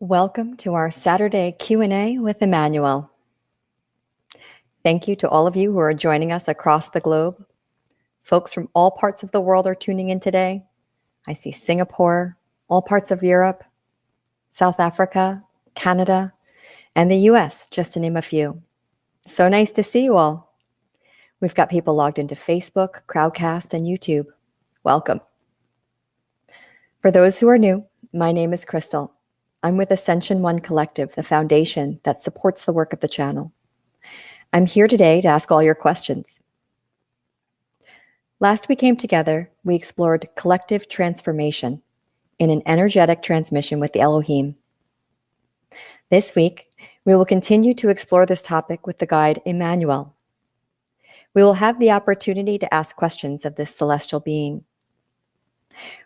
Welcome to our Saturday Q&A with Emmanuel. Thank you to all of you who are joining us across the globe. Folks from all parts of the world are tuning in today. I see Singapore, all parts of Europe, South Africa, Canada, and the US, just to name a few. So nice to see you all. We've got people logged into Facebook, Crowdcast, and YouTube. Welcome. For those who are new, my name is Crystal. I'm with Ascension One Collective, the foundation that supports the work of the channel. I'm here today to ask all your questions. Last we came together, we explored collective transformation in an energetic transmission with the Elohim. This week, we will continue to explore this topic with the guide Emmanuel. We will have the opportunity to ask questions of this celestial being.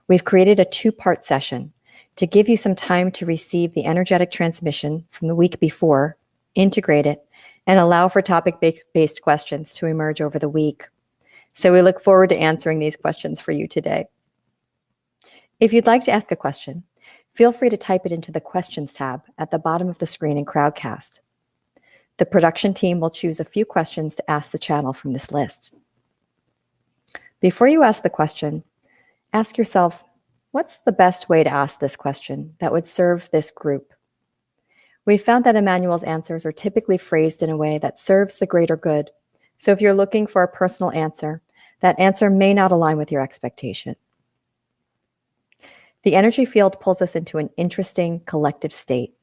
We've created a two-part session to give you some time to receive the energetic transmission from the week before, integrate it, and allow for topic-based questions to emerge over the week. So we look forward to answering these questions for you today. If you'd like to ask a question, feel free to type it into the questions tab at the bottom of the screen in Crowdcast. The production team will choose a few questions to ask the channel from this list. Before you ask the question, ask yourself, what's the best way to ask this question that would serve this group? We found that Emmanuel's answers are typically phrased in a way that serves the greater good. So if you're looking for a personal answer, that answer may not align with your expectation. The energy field pulls us into an interesting collective state.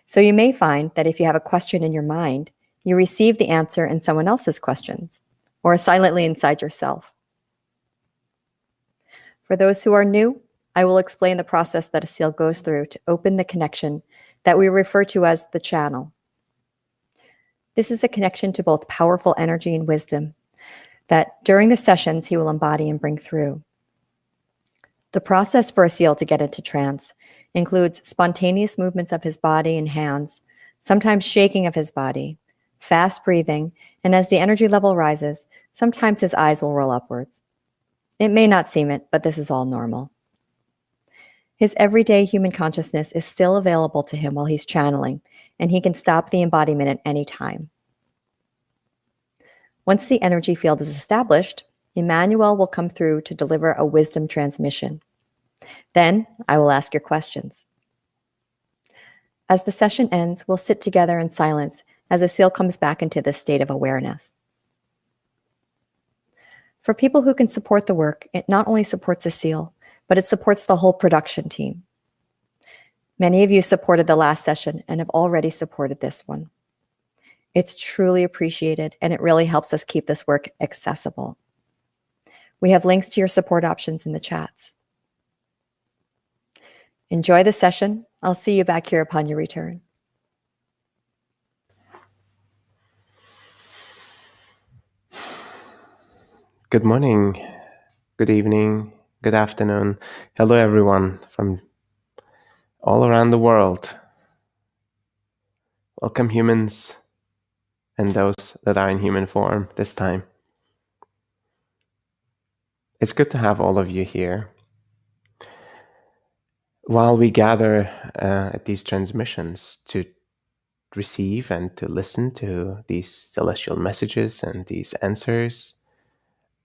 So you may find that if you have a question in your mind, you receive the answer in someone else's questions, or silently inside yourself. For those who are new, I will explain the process that a seal goes through to open the connection that we refer to as the channel. This is a connection to both powerful energy and wisdom that during the sessions he will embody and bring through. The process for a seal to get into trance includes spontaneous movements of his body and hands, sometimes shaking of his body, fast breathing, and as the energy level rises, sometimes his eyes will roll upwards. It may not seem it, but this is all normal. His everyday human consciousness is still available to him while he's channeling, and he can stop the embodiment at any time. Once the energy field is established, Emmanuel will come through to deliver a wisdom transmission. Then I will ask your questions. As the session ends, we'll sit together in silence as a seal comes back into this state of awareness. For people who can support the work, it not only supports a seal, but it supports the whole production team. Many of you supported the last session and have already supported this one. It's truly appreciated, and it really helps us keep this work accessible. We have links to your support options in the chats. Enjoy the session. I'll see you back here upon your return. Good morning, good evening, good afternoon. Hello, everyone from all around the world. Welcome, humans and those that are in human form this time. It's good to have all of you here. While we gather at these transmissions to receive and to listen to these celestial messages and these answers,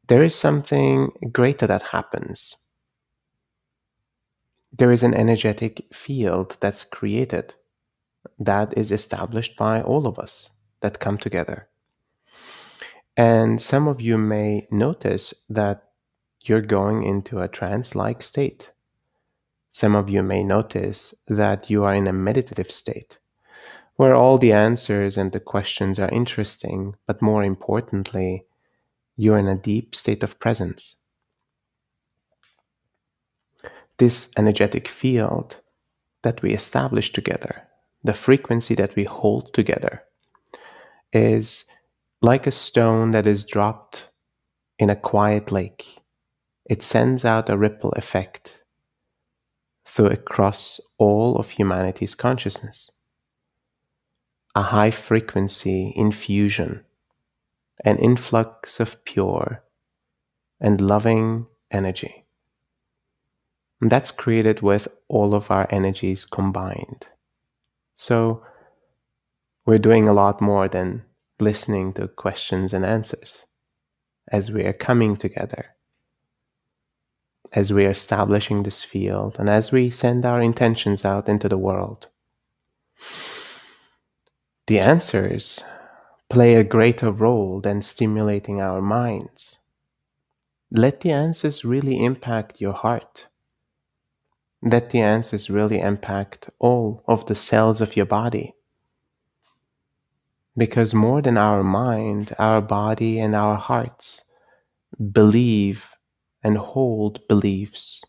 there is something greater that happens. There is an energetic field that's created, that is established by all of us that come together. And some of you may notice that you're going into a trance-like state. Some of you may notice that you are in a meditative state, where all the answers and the questions are interesting, but more importantly, you're in a deep state of presence. This energetic field that we establish together, the frequency that we hold together, is like a stone that is dropped in a quiet lake. It sends out a ripple effect across all of humanity's consciousness. A high frequency infusion, an influx of pure and loving energy. And that's created with all of our energies combined. So we're doing a lot more than listening to questions and answers as we are coming together, as we are establishing this field, and as we send our intentions out into the world. The answers play a greater role than stimulating our minds. Let the answers really impact your heart. Let the answers really impact all of the cells of your body. Because more than our mind, our body and our hearts believe and hold beliefs,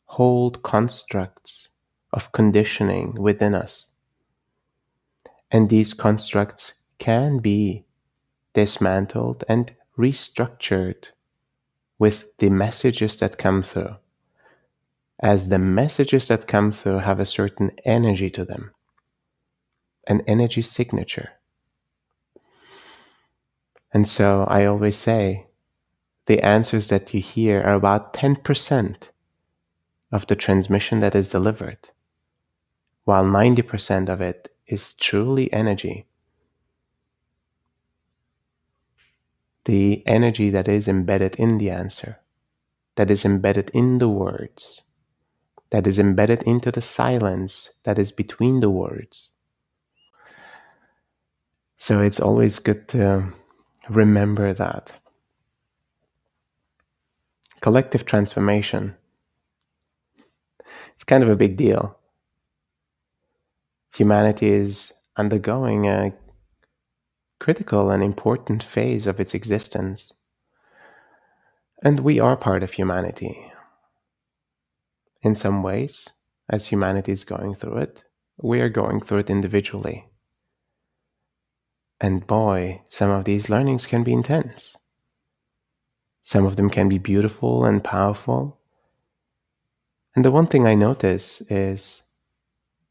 hold constructs of conditioning within us. And these constructs can be dismantled and restructured with the messages that come through, as the messages that come through have a certain energy to them, an energy signature. And so I always say, the answers that you hear are about 10% of the transmission that is delivered, while 90% of it is truly energy. The energy that is embedded in the answer, that is embedded in the words, that is embedded into the silence that is between the words. So it's always good to remember that. Collective transformation, it's kind of a big deal. Humanity is undergoing a critical and important phase of its existence. And we are part of humanity. In some ways, as humanity is going through it, we are going through it individually. And boy, some of these learnings can be intense. Some of them can be beautiful and powerful. And the one thing I notice is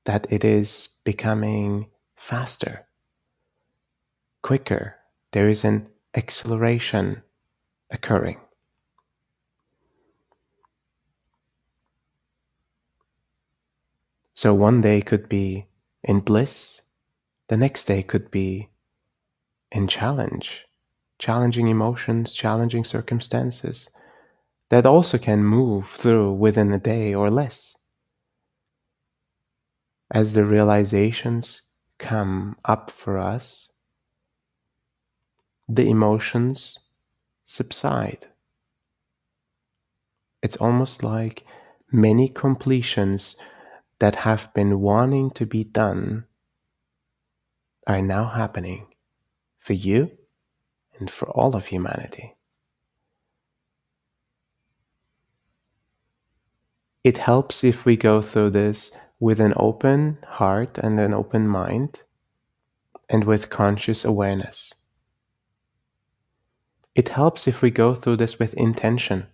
that it is becoming faster, quicker. There is an acceleration occurring. So one day could be in bliss, the next day could be in challenging emotions, challenging circumstances that also can move through within a day or less. As the realizations come up for us, the emotions subside. It's almost like many completions that have been wanting to be done are now happening for you and for all of humanity. It helps if we go through this with an open heart and an open mind and with conscious awareness. It helps if we go through this with intention.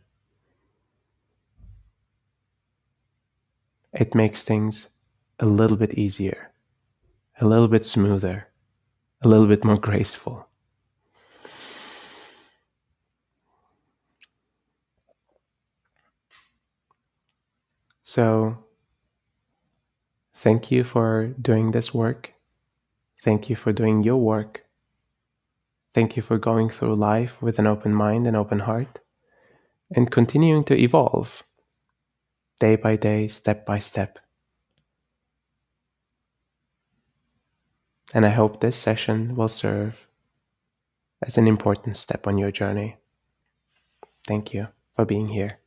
It makes things a little bit easier, a little bit smoother, a little bit more graceful. So, thank you for doing this work. Thank you for doing your work. Thank you for going through life with an open mind and open heart and continuing to evolve day by day, step by step. And I hope this session will serve as an important step on your journey. Thank you for being here.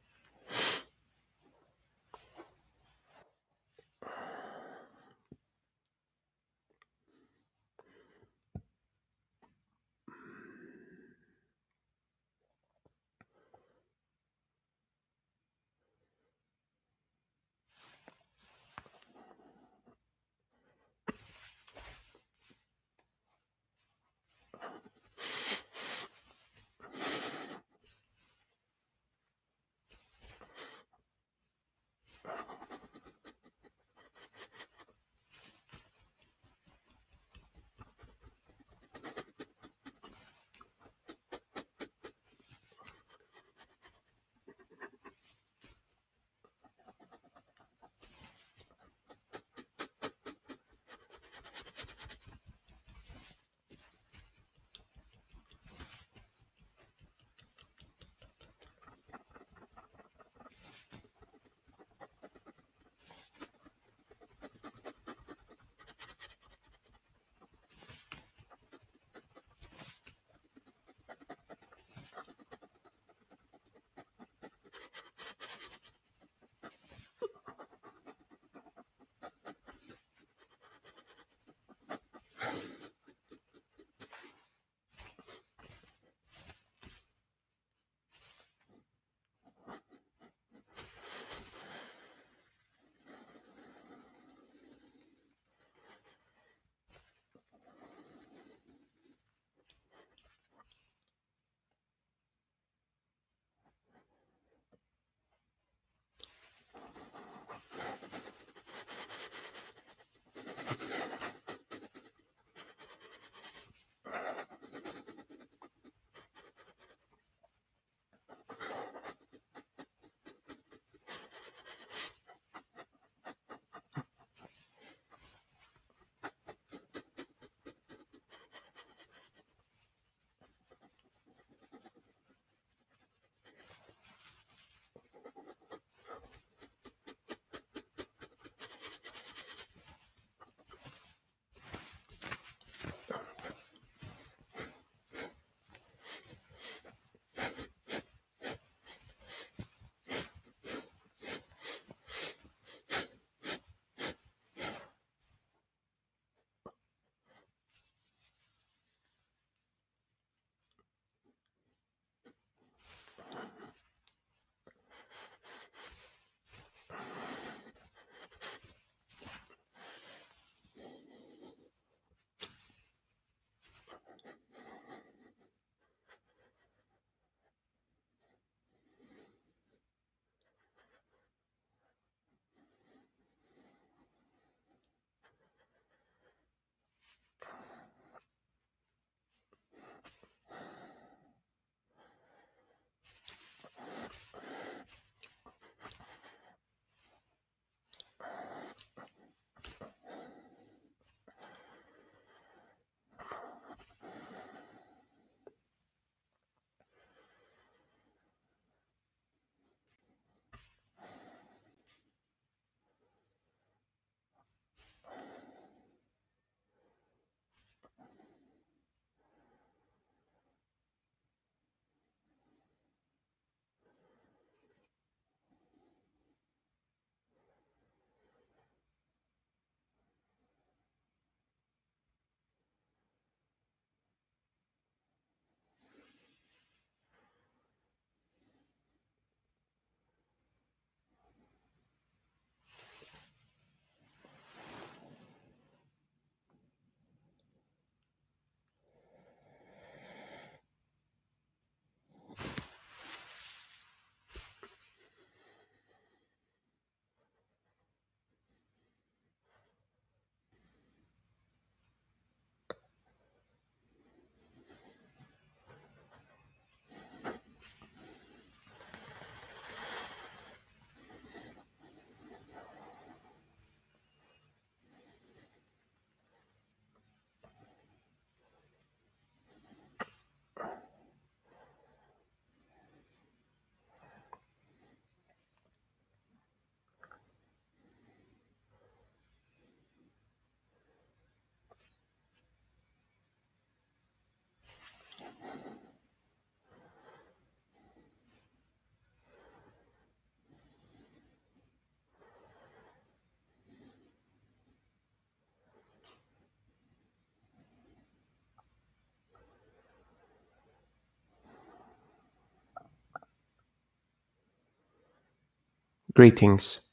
Greetings.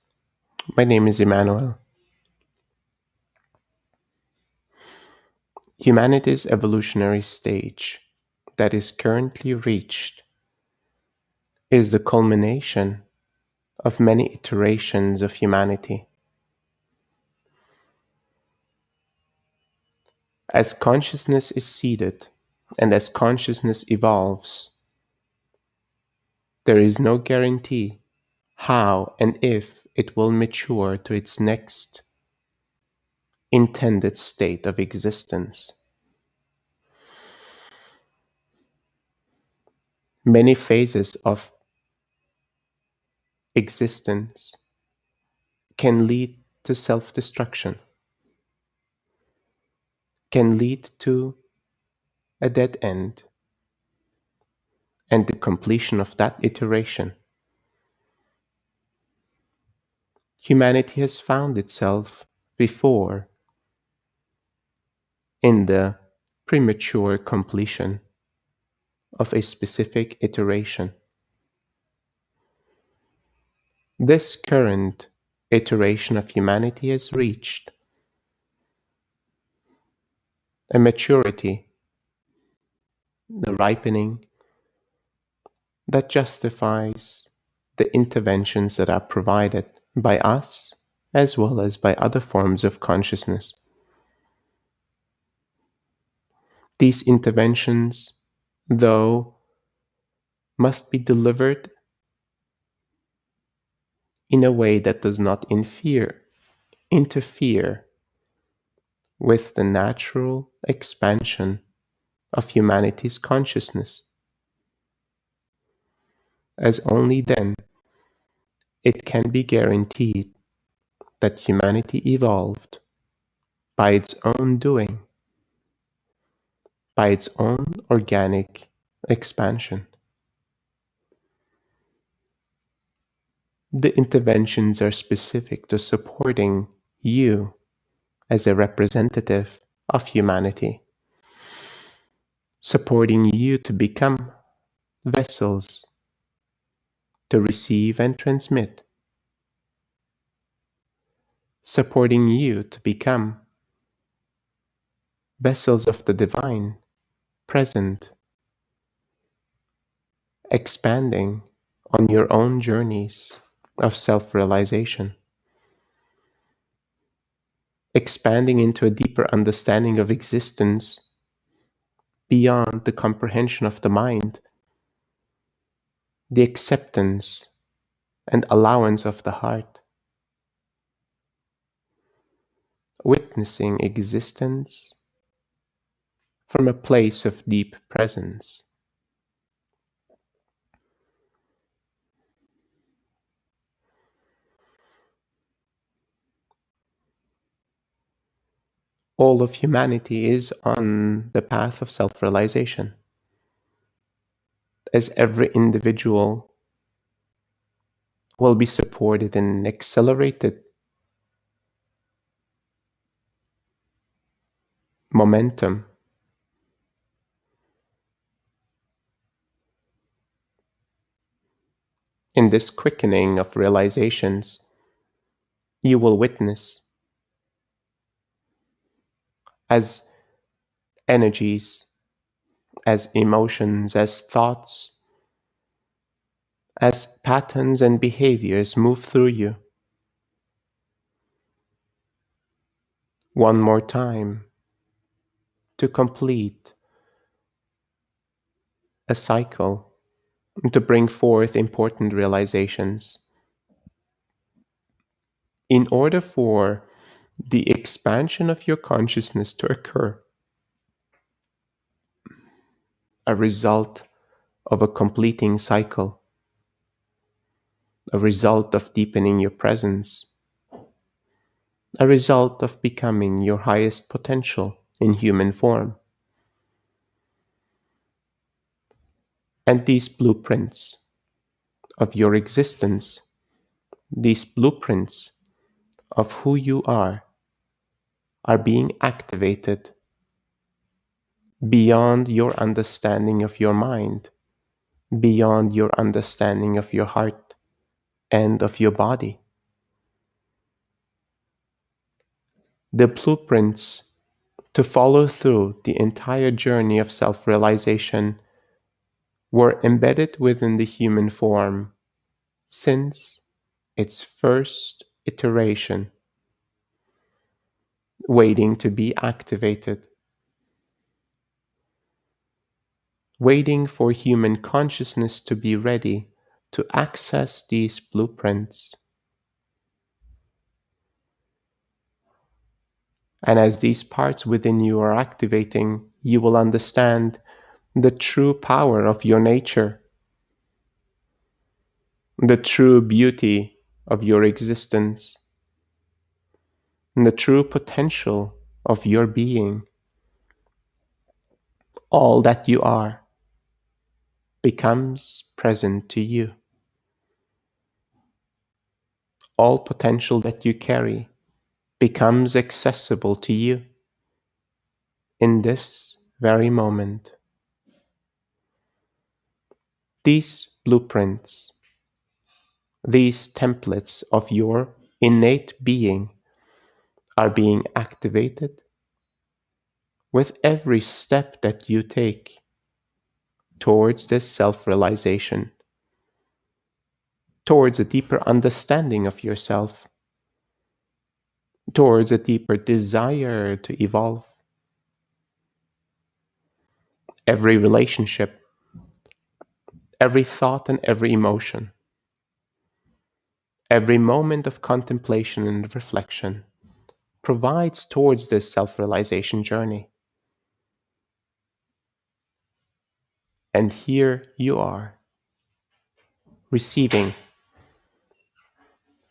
My name is Emmanuel. Humanity's evolutionary stage that is currently reached is the culmination of many iterations of humanity. As consciousness is seeded and as consciousness evolves, there is no guarantee how and if it will mature to its next intended state of existence. Many phases of existence can lead to self-destruction, can lead to a dead end, and the completion of that iteration. Humanity has found itself before in the premature completion of a specific iteration. This current iteration of humanity has reached a maturity, the ripening that justifies the interventions that are provided by us as well as by other forms of consciousness. These interventions, though, must be delivered in a way that does not interfere with the natural expansion of humanity's consciousness, as only then it can be guaranteed that humanity evolved by its own doing, by its own organic expansion. The interventions are specific to supporting you as a representative of humanity, supporting you to become vessels to receive and transmit, supporting you to become vessels of the divine, present, expanding on your own journeys of self-realization, expanding into a deeper understanding of existence beyond the comprehension of the mind, the acceptance and allowance of the heart, witnessing existence from a place of deep presence. All of humanity is on the path of self-realization, as every individual will be supported in an accelerated momentum in this quickening of realizations. You will witness as energies, as emotions, as thoughts, as patterns and behaviors move through you. One more time to complete a cycle, to bring forth important realizations. In order for the expansion of your consciousness to occur, a result of a completing cycle, a result of deepening your presence, a result of becoming your highest potential in human form. And these blueprints of your existence, these blueprints of who you are being activated beyond your understanding of your mind, beyond your understanding of your heart, and of your body. The blueprints to follow through the entire journey of self-realization were embedded within the human form since its first iteration, waiting to be activated, waiting for human consciousness to be ready to access these blueprints. And as these parts within you are activating, you will understand the true power of your nature, the true beauty of your existence, and the true potential of your being. All that you are becomes present to you. All potential that you carry becomes accessible to you in this very moment. These blueprints, these templates of your innate being are being activated with every step that you take towards this self-realization, towards a deeper understanding of yourself, towards a deeper desire to evolve. Every relationship, every thought and every emotion, every moment of contemplation and reflection provides towards this self-realization journey. And here you are, receiving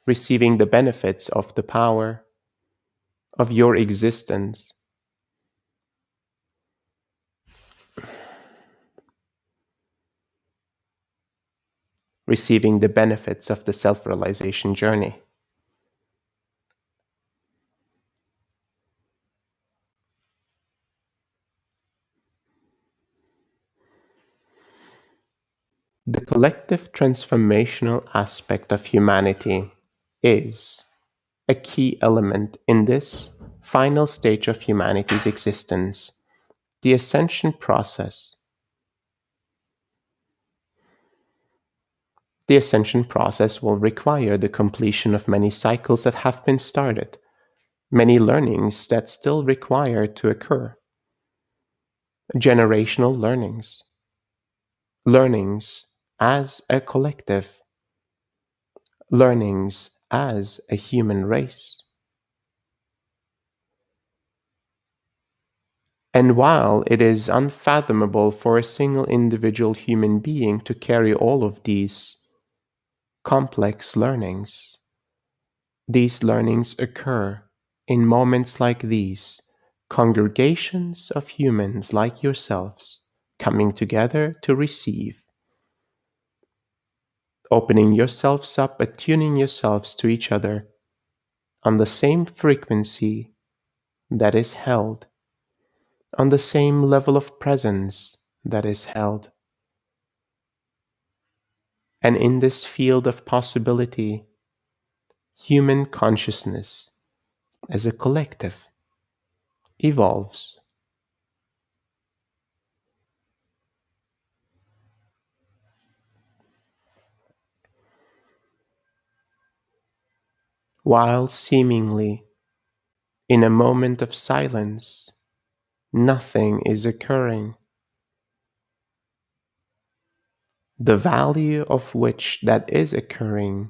the benefits of the power of your existence, receiving the benefits of the self-realization journey. The collective transformational aspect of humanity is a key element in this final stage of humanity's existence, the ascension process. The ascension process will require the completion of many cycles that have been started, many learnings that still require to occur, generational learnings, learnings as a collective, learnings as a human race. And while it is unfathomable for a single individual human being to carry all of these complex learnings occur in moments like these, congregations of humans like yourselves coming together to receive, opening yourselves up, attuning yourselves to each other on the same frequency that is held, on the same level of presence that is held. And in this field of possibility, human consciousness as a collective evolves. While seemingly in a moment of silence, nothing is occurring, the value of which that is occurring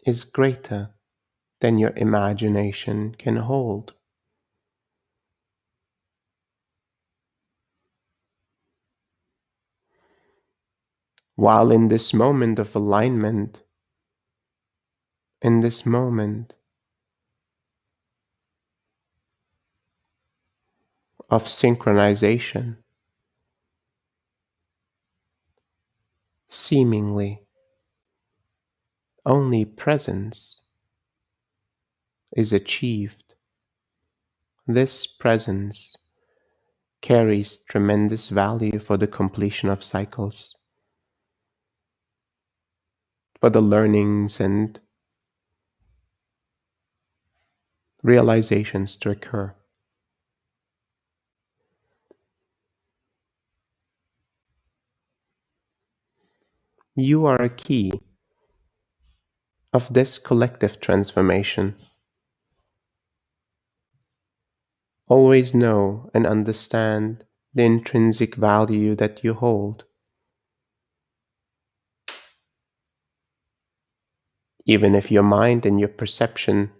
is greater than your imagination can hold. While in this moment of alignment, in this moment of synchronization, seemingly only presence is achieved. This presence carries tremendous value for the completion of cycles, for the learnings and realizations to occur. You are a key of this collective transformation. Always know and understand the intrinsic value that you hold. Even if your mind and your perception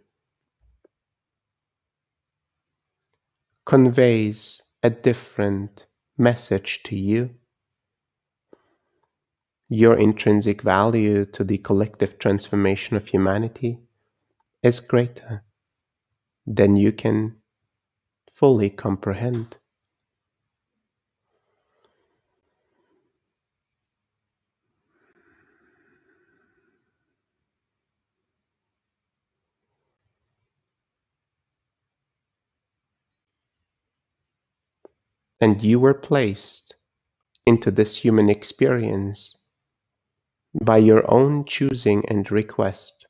conveys a different message to you, your intrinsic value to the collective transformation of humanity is greater than you can fully comprehend. And you were placed into this human experience by your own choosing and request.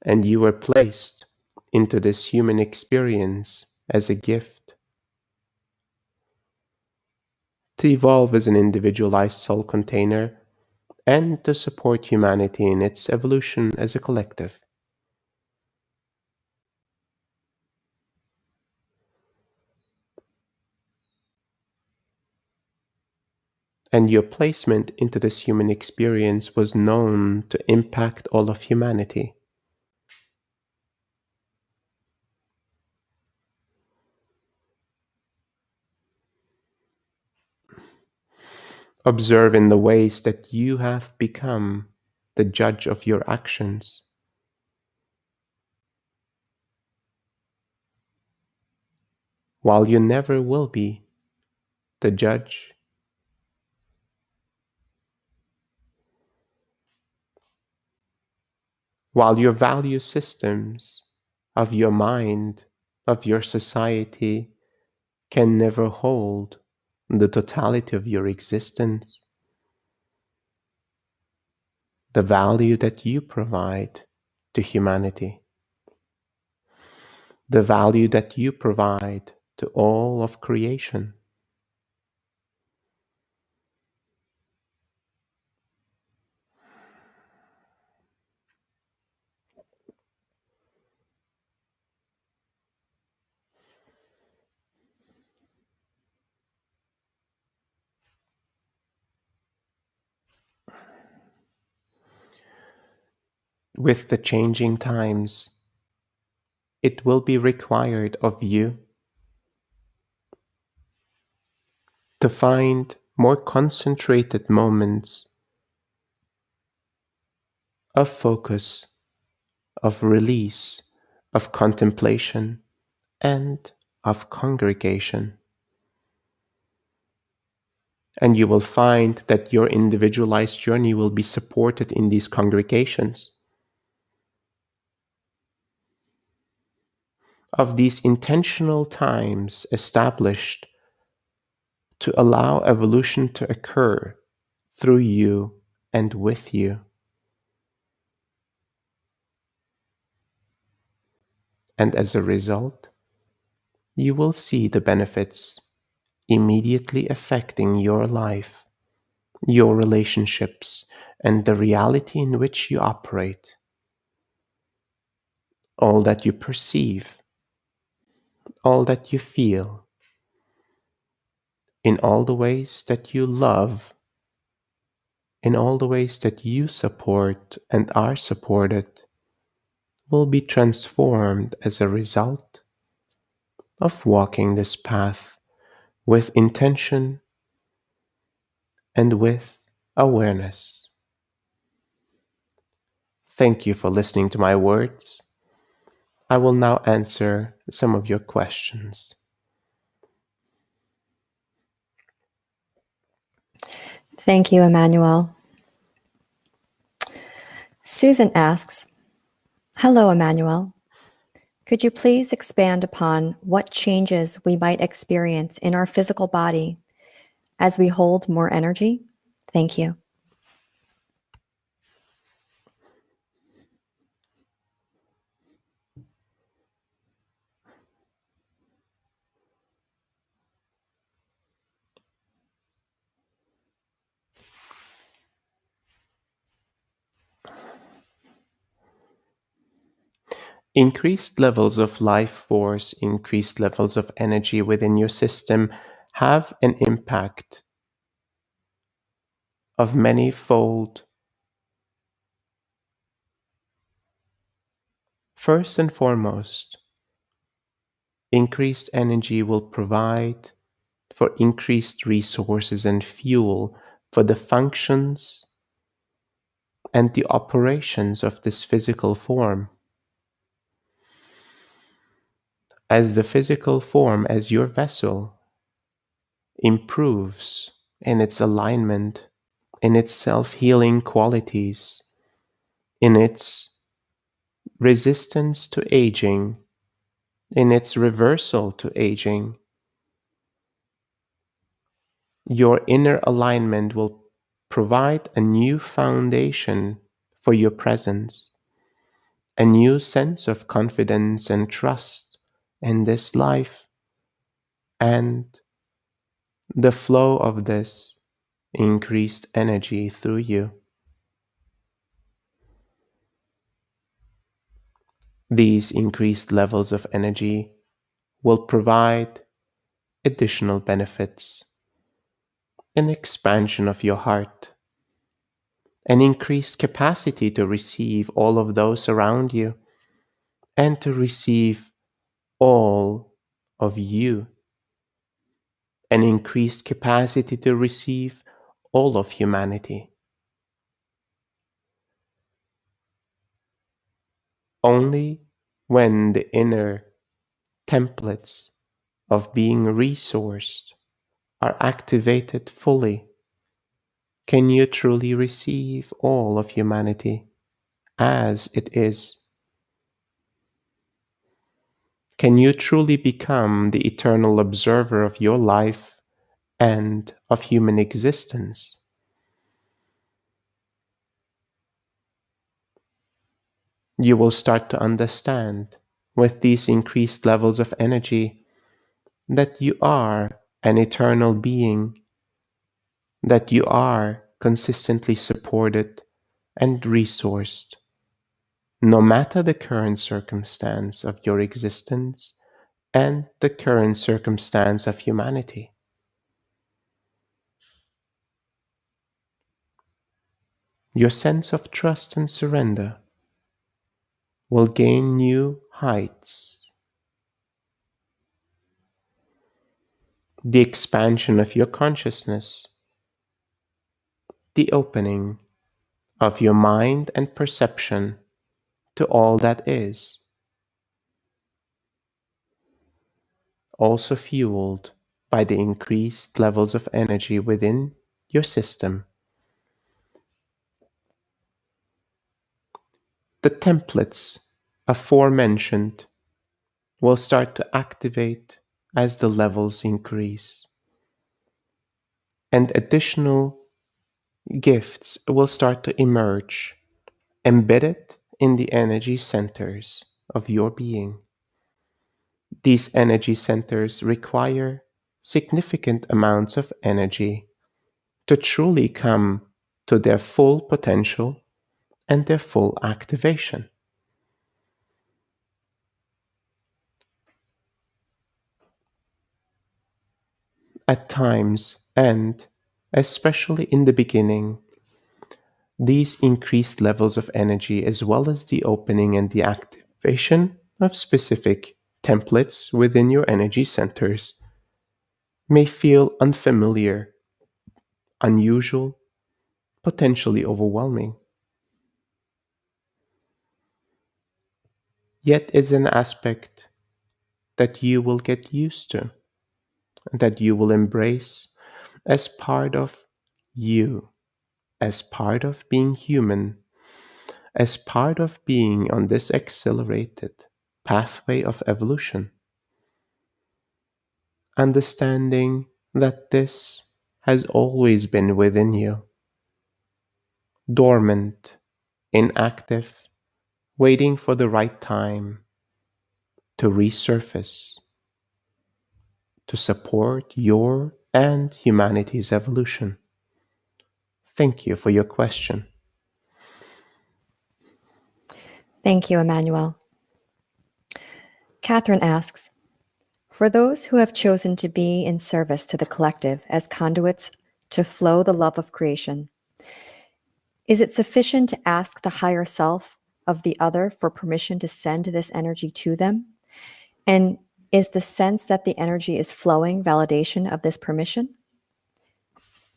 And you were placed into this human experience as a gift to evolve as an individualized soul container and to support humanity in its evolution as a collective. And your placement into this human experience was known to impact all of humanity. Observe in the ways that you have become the judge of your actions. While you never will be the judge, while your value systems of your mind, of your society, can never hold the totality of your existence, the value that you provide to humanity, the value that you provide to all of creation, with the changing times, it will be required of you to find more concentrated moments of focus, of release, of contemplation, and of congregation. And you will find that your individualized journey will be supported in these congregations of these intentional times established to allow evolution to occur through you and with you. And as a result, you will see the benefits immediately affecting your life, your relationships, and the reality in which you operate. All that you perceive, all that you feel, in all the ways that you love, in all the ways that you support and are supported, will be transformed as a result of walking this path with intention and with awareness. Thank you for listening to my words. I will now answer some of your questions. Thank you, Emmanuel. Susan asks, "Hello, Emmanuel. Could you please expand upon what changes we might experience in our physical body as we hold more energy? Thank you." Increased levels of life force, increased levels of energy within your system have an impact of many-fold. First and foremost, increased energy will provide for increased resources and fuel for the functions and the operations of this physical form. As the physical form, as your vessel, improves in its alignment, in its self-healing qualities, in its resistance to aging, in its reversal to aging, your inner alignment will provide a new foundation for your presence, a new sense of confidence and trust in this life and the flow of this increased energy through you. These increased levels of energy will provide additional benefits, an expansion of your heart, an increased capacity to receive all of those around you and to receive all of you, an increased capacity to receive all of humanity. Only when the inner templates of being resourced are activated fully can you truly receive all of humanity as it is. Can you truly become the eternal observer of your life and of human existence? You will start to understand with these increased levels of energy that you are an eternal being, that you are consistently supported and resourced, no matter the current circumstance of your existence and the current circumstance of humanity. Your sense of trust and surrender will gain new heights. The expansion of your consciousness, the opening of your mind and perception to all that is, also fueled by the increased levels of energy within your system. The templates aforementioned will start to activate as the levels increase, and additional gifts will start to emerge, embedded in the energy centers of your being. These energy centers require significant amounts of energy to truly come to their full potential and their full activation. At times, and especially in the beginning, these increased levels of energy, as well as the opening and the activation of specific templates within your energy centers, may feel unfamiliar, unusual, potentially overwhelming. Yet is an aspect that you will get used to, that you will embrace as part of you, as part of being human, as part of being on this accelerated pathway of evolution. Understanding that this has always been within you, dormant, inactive, waiting for the right time to resurface, to support your and humanity's evolution. Thank you for your question. Thank you, Emmanuel. Catherine asks, for those who have chosen to be in service to the collective as conduits to flow the love of creation, is it sufficient to ask the higher self of the other for permission to send this energy to them? And is the sense that the energy is flowing validation of this permission?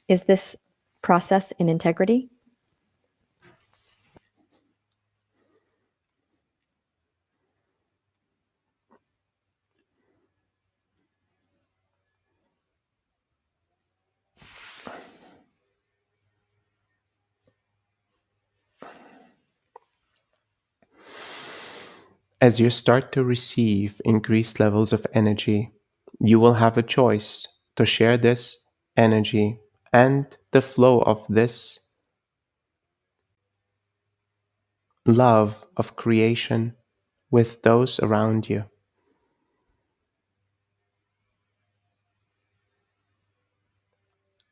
Is this process in integrity? As you start to receive increased levels of energy, you will have a choice to share this energy and the flow of this love of creation with those around you.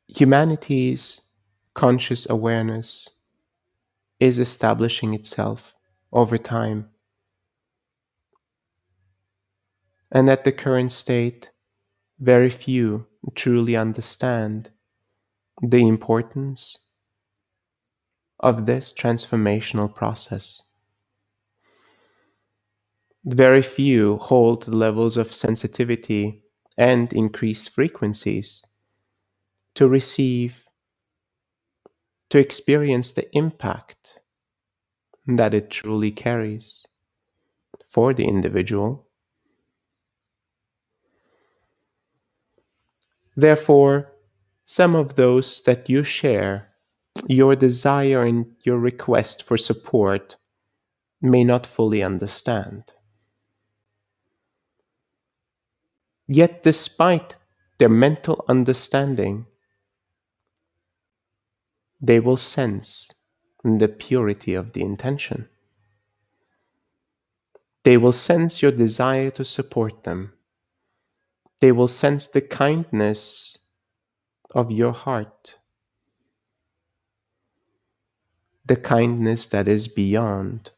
Humanity's conscious awareness is establishing itself over time, and at the current state, very few truly understand the importance of this transformational process. Very few hold the levels of sensitivity and increased frequencies to receive, to experience the impact that it truly carries for the individual. Therefore, some of those that you share, your desire and your request for support, may not fully understand. Yet, despite their mental understanding, they will sense the purity of the intention. They will sense your desire to support them. They will sense the kindness of your heart, the kindness that is beyond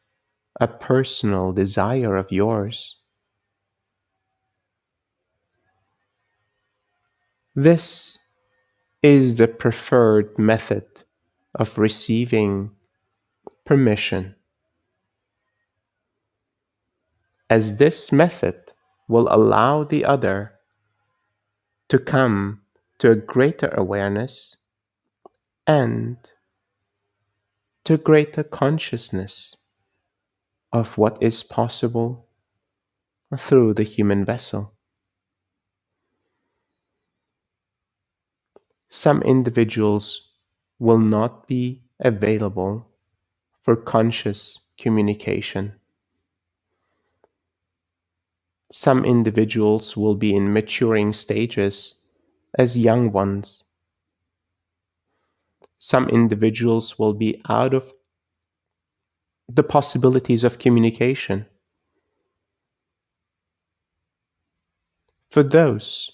a personal desire of yours. This is the preferred method of receiving permission, as this method will allow the other to come to a greater awareness and to greater consciousness of what is possible through the human vessel. Some individuals will not be available for conscious communication. Some individuals will be in maturing stages as young ones. Some individuals will be out of the possibilities of communication. For those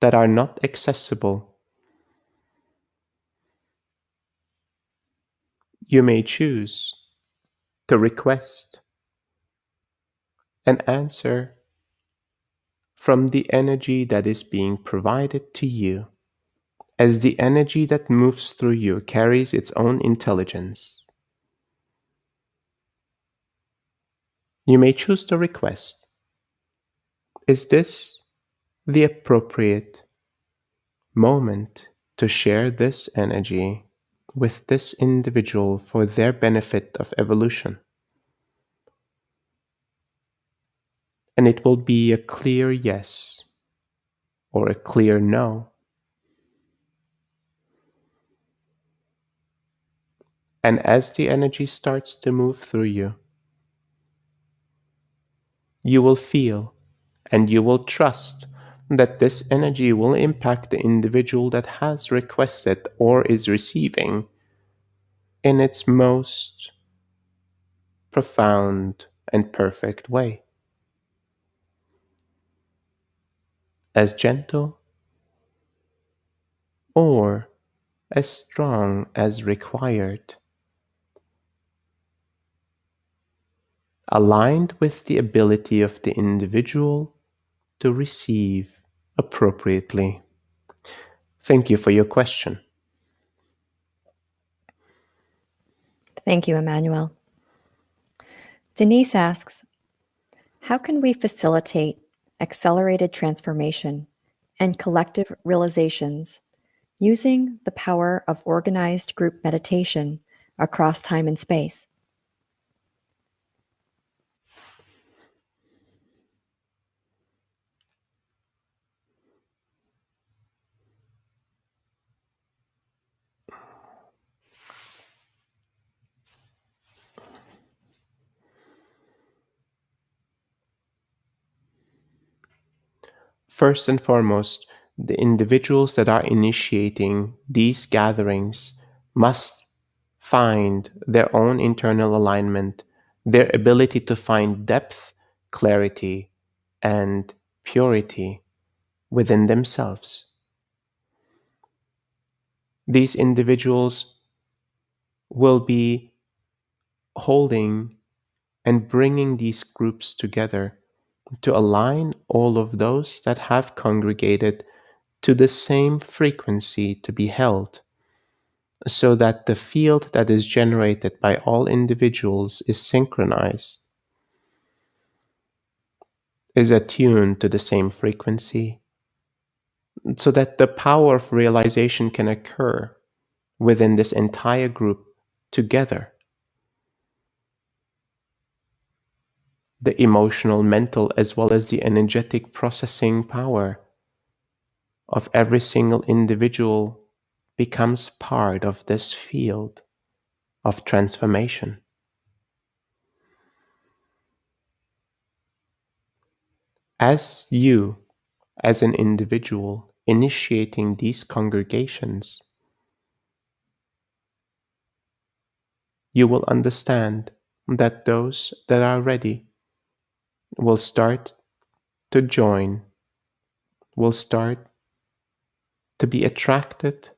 that are not accessible, you may choose to request an answer from the energy that is being provided to you, as the energy that moves through you carries its own intelligence. You may choose to request, is this the appropriate moment to share this energy with this individual for their benefit of evolution? And it will be a clear yes or a clear no. And as the energy starts to move through you will feel and you will trust that this energy will impact the individual that has requested or is receiving in its most profound and perfect way. As gentle or as strong as required. aligned with the ability of the individual to receive appropriately. Thank you for your question. Thank you, Emmanuel. Denise asks, how can we facilitate accelerated transformation and collective realizations using the power of organized group meditation across time and space? First and foremost, the individuals that are initiating these gatherings must find their own internal alignment, their ability to find depth, clarity, and purity within themselves. These individuals will be holding and bringing these groups together to align all of those that have congregated to the same frequency to be held, so that the field that is generated by all individuals is synchronized, is attuned to the same frequency, so that the power of realization can occur within this entire group together. The emotional, mental, as well as the energetic processing power of every single individual becomes part of this field of transformation. As you, as an individual, initiating these congregations, you will understand that those that are ready will start to join, will start to be attracted,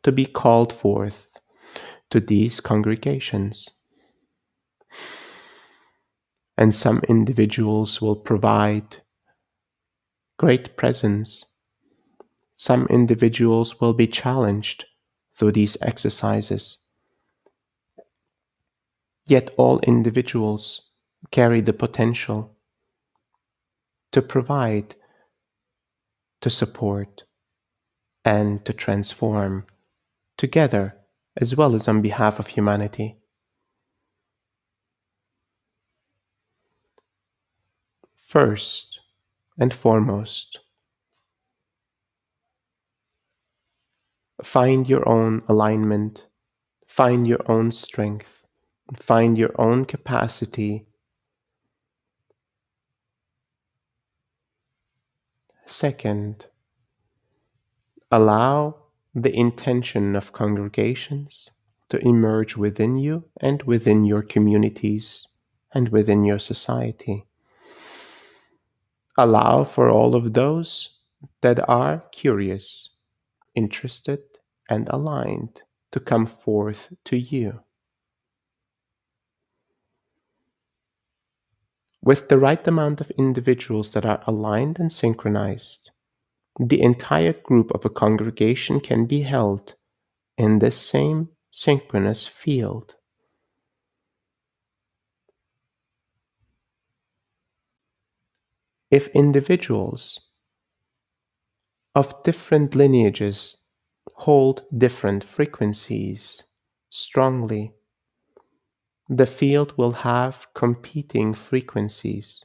to be called forth to these congregations. And some individuals will provide great presence. Some individuals will be challenged through these exercises. Yet all individuals carry the potential to provide, to support, and to transform together, as well as on behalf of humanity. First and foremost, find your own alignment, find your own strength, find your own capacity. Second, allow the intention of congregations to emerge within you and within your communities and within your society. Allow for all of those that are curious, interested, and aligned to come forth to you. With the right amount of individuals that are aligned and synchronized, the entire group of a congregation can be held in this same synchronous field. If individuals of different lineages hold different frequencies strongly, the field will have competing frequencies.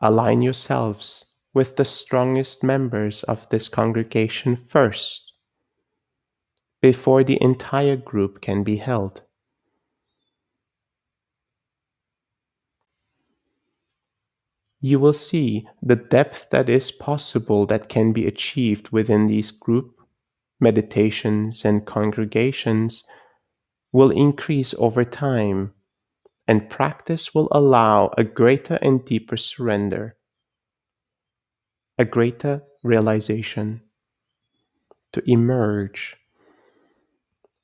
Align yourselves with the strongest members of this congregation first, before the entire group can be held. You will see the depth that is possible that can be achieved within these group meditations and congregations will increase over time, and practice will allow a greater and deeper surrender, a greater realization to emerge,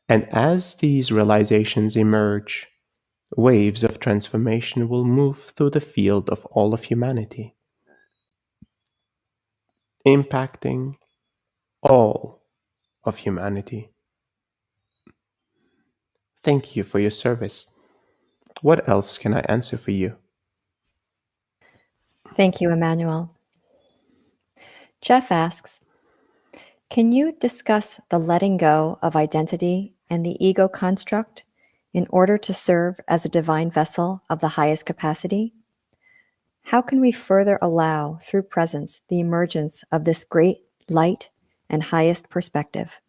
And as these realizations emerge, waves of transformation will move through the field of all of humanity, impacting all of humanity. Thank you for your service. What else can I answer for you? Thank you, Emmanuel. Jeff asks, can you discuss the letting go of identity and the ego construct in order to serve as a divine vessel of the highest capacity? How can we further allow, through presence, the emergence of this great light and highest perspective?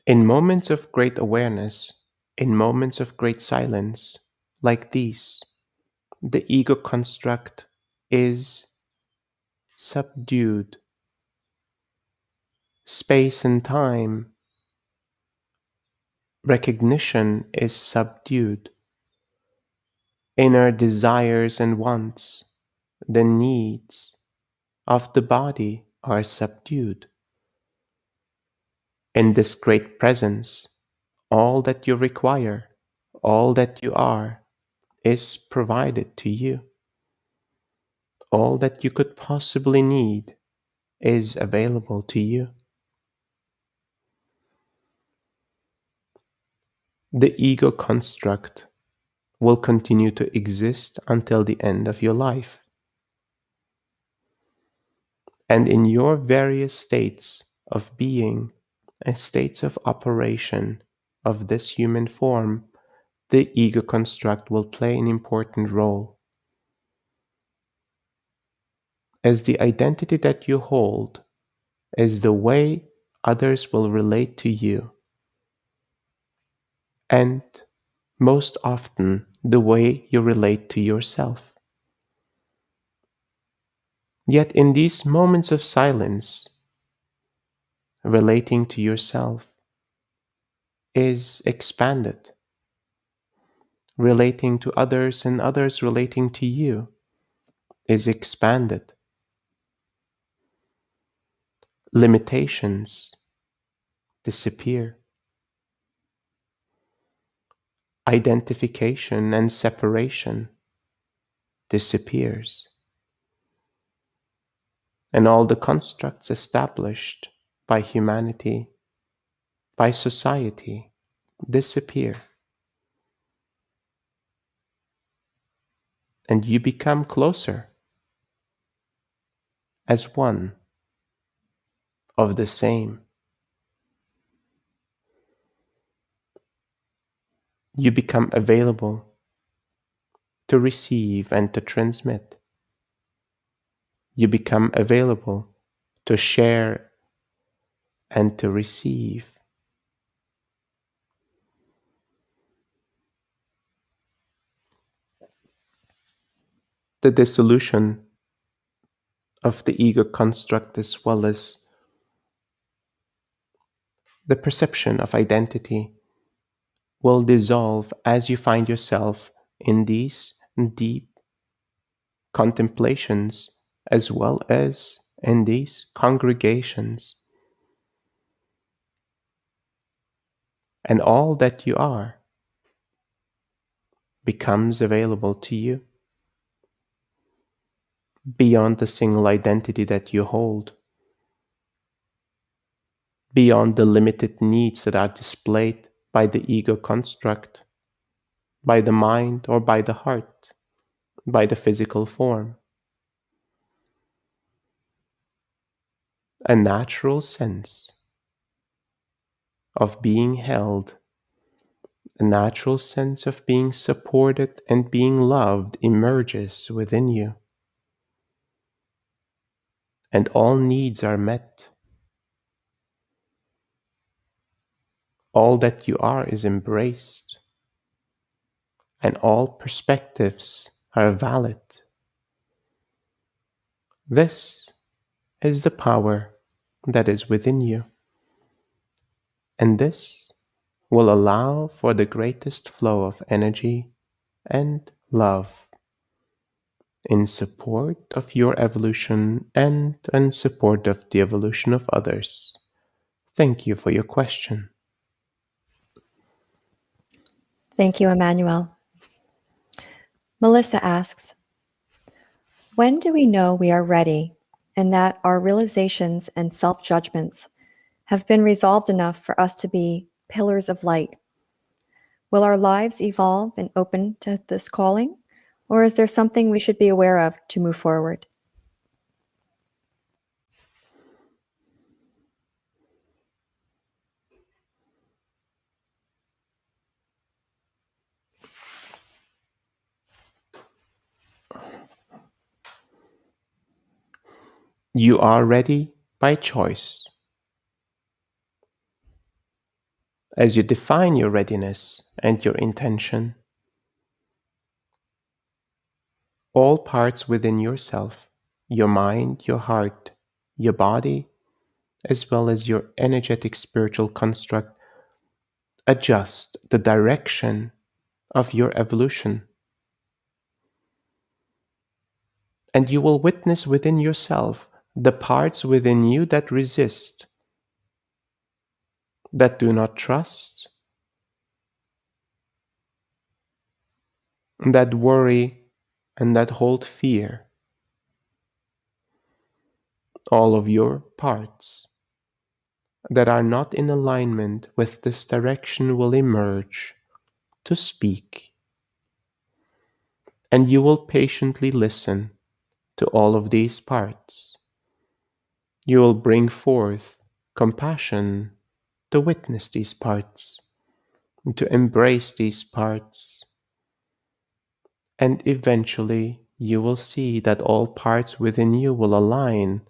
In moments of great awareness, in moments of great silence, like these, the ego construct is subdued. Space and time, recognition is subdued. Inner desires and wants, the needs of the body are subdued. In this great presence, all that you require, all that you are, is provided to you. All that you could possibly need is available to you. The ego construct will continue to exist until the end of your life. And in your various states of being and states of operation of this human form, the ego construct will play an important role. As the identity that you hold is the way others will relate to you, and most often the way you relate to yourself. Yet in these moments of silence, relating to yourself is expanded. Relating to others and others relating to you is expanded. Limitations disappear. Identification and separation disappears. And all the constructs established by humanity, by society, disappear. And you become closer as one of the same. You become available to receive and to transmit. You become available to share and to receive. The dissolution of the ego construct, as well as the perception of identity, will dissolve as you find yourself in these deep contemplations as well as in these congregations. And all that you are becomes available to you beyond the single identity that you hold, beyond the limited needs that are displayed by the ego construct, by the mind or by the heart, by the physical form. A natural sense of being held, a natural sense of being supported and being loved emerges within you. And all needs are met. All that you are is embraced, and all perspectives are valid. This is the power that is within you, and this will allow for the greatest flow of energy and love in support of your evolution and in support of the evolution of others. Thank you for your question. Thank you, Emmanuel. Melissa asks, when do we know we are ready and that our realizations and self-judgments have been resolved enough for us to be pillars of light? Will our lives evolve and open to this calling, or is there something we should be aware of to move forward? You are ready by choice. As you define your readiness and your intention, all parts within yourself, your mind, your heart, your body, as well as your energetic spiritual construct, adjust the direction of your evolution. And you will witness within yourself the parts within you that resist, that do not trust, that worry, and that hold fear. All of your parts that are not in alignment with this direction will emerge to speak, and you will patiently listen to all of these parts. You will bring forth compassion to witness these parts, to embrace these parts, and eventually you will see that all parts within you will align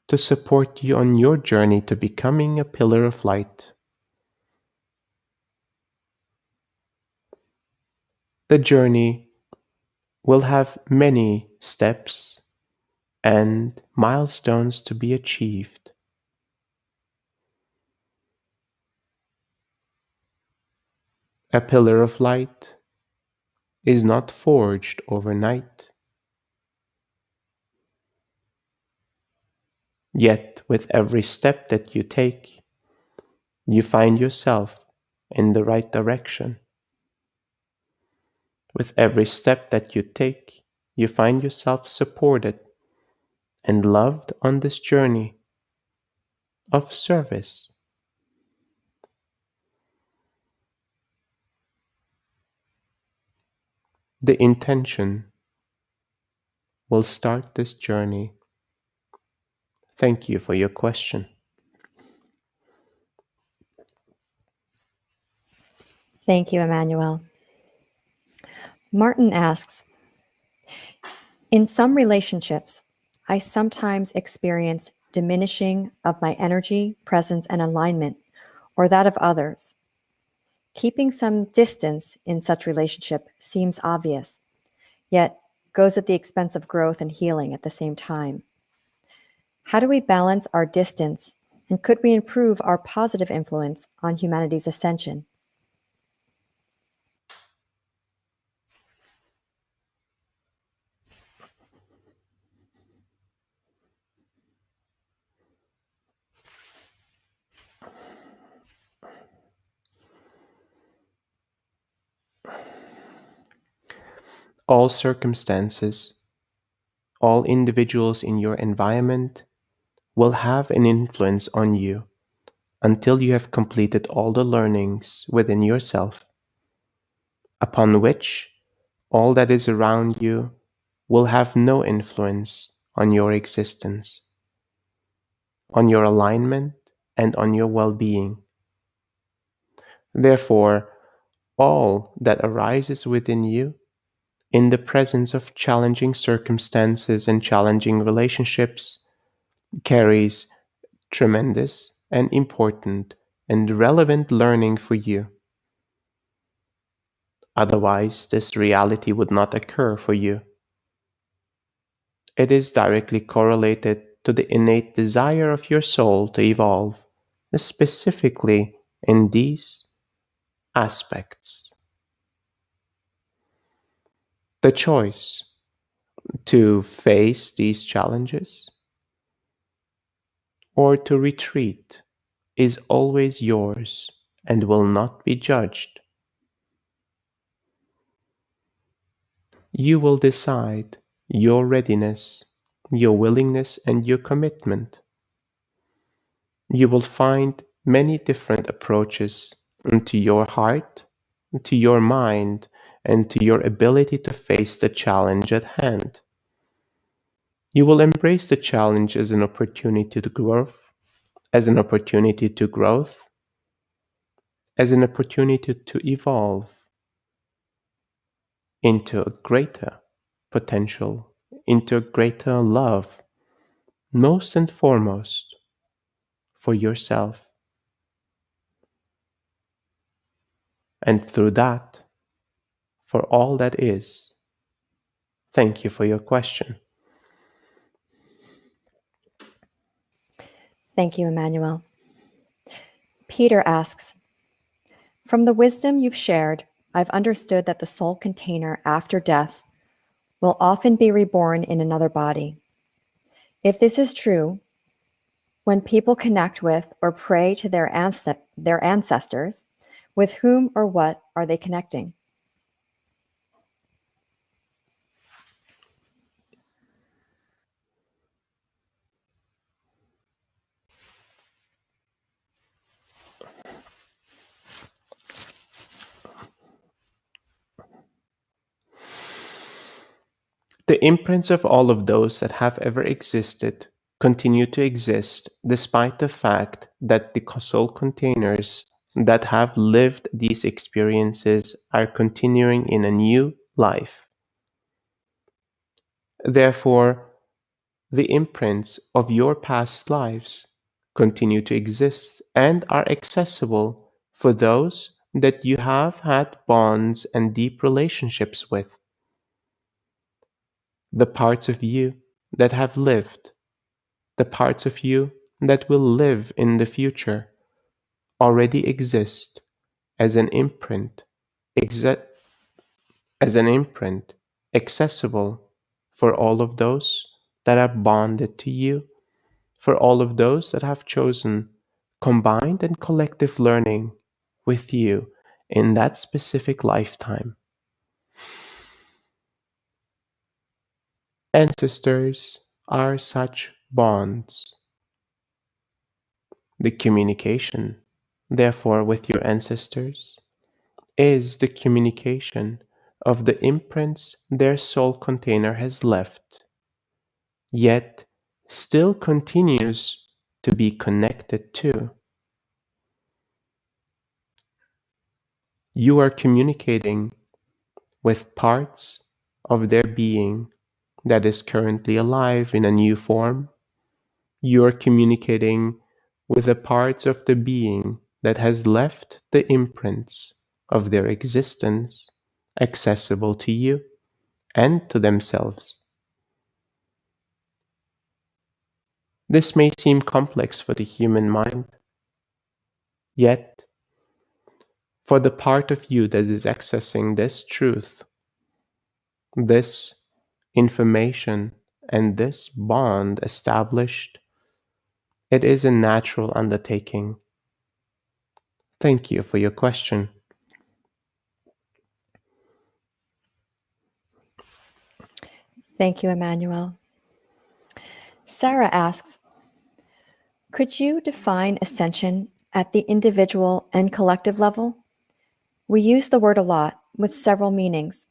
to support you on your journey to becoming a pillar of light. The journey will have many steps and milestones to be achieved. A pillar of light is not forged overnight. Yet, with every step that you take, you find yourself in the right direction. With every step that you take, you find yourself supported and loved on this journey of service. The intention will start this journey. Thank you for your question. Thank you, Emmanuel. Martin asks, in some relationships, I sometimes experience diminishing of my energy, presence, and alignment, or that of others. Keeping some distance in such relationship seems obvious, yet goes at the expense of growth and healing at the same time. How do we balance our distance, and could we improve our positive influence on humanity's ascension? All circumstances, all individuals in your environment will have an influence on you until you have completed all the learnings within yourself, upon which all that is around you will have no influence on your existence, on your alignment, and on your well-being. Therefore, all that arises within you in the presence of challenging circumstances and challenging relationships carries tremendous and important and relevant learning for you. Otherwise, this reality would not occur for you. It is directly correlated to the innate desire of your soul to evolve, specifically in these aspects. The choice to face these challenges or to retreat is always yours and will not be judged. You will decide your readiness, your willingness, and your commitment. You will find many different approaches to your heart, to your mind, and to your ability to face the challenge at hand. You will embrace the challenge as an opportunity to growth, as an opportunity to growth, as an opportunity to evolve into a greater potential, into a greater love, most and foremost for yourself. And through that, for all that is. Thank you for your question. Thank you, Emmanuel. Peter asks, from the wisdom you've shared, I've understood that the soul container after death will often be reborn in another body. If this is true, when people connect with or pray to their ancestors, with whom or what are they connecting? The imprints of all of those that have ever existed continue to exist despite the fact that the soul containers that have lived these experiences are continuing in a new life. Therefore, the imprints of your past lives continue to exist and are accessible for those that you have had bonds and deep relationships with. The parts of you that have lived, the parts of you that will live in the future already exist as an imprint, as an imprint accessible for all of those that are bonded to you, for all of those that have chosen combined and collective learning with you in that specific lifetime. Ancestors are such bonds. The communication, therefore, with your ancestors is the communication of the imprints their soul container has left, yet still continues to be connected to. You are communicating with parts of their being that is currently alive in a new form. You are communicating with the parts of the being that has left the imprints of their existence accessible to you and to themselves. This may seem complex for the human mind, yet, for the part of you that is accessing this truth, this information, and this bond established, it is a natural undertaking. Thank you for your question. Thank you, Emmanuel. Sarah asks, could you define ascension at the individual and collective level? We use the word a lot with several meanings.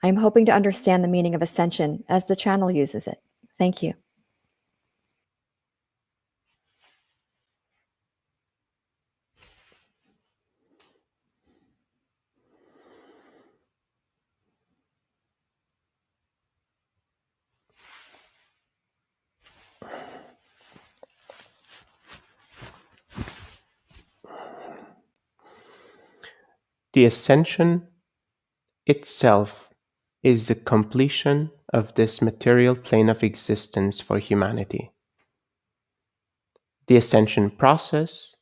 I'm hoping to understand the meaning of ascension as the channel uses it. Thank you. The ascension itself is the completion of this material plane of existence for humanity. The ascension process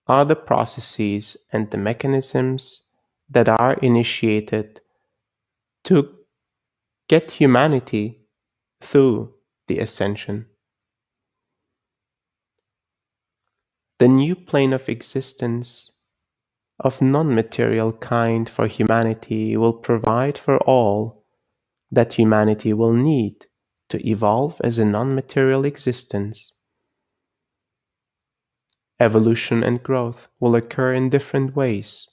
are the processes and the mechanisms that are initiated to get humanity through the ascension. The new plane of existence of non-material kind for humanity will provide for all that humanity will need to evolve as a non-material existence. Evolution and growth will occur in different ways.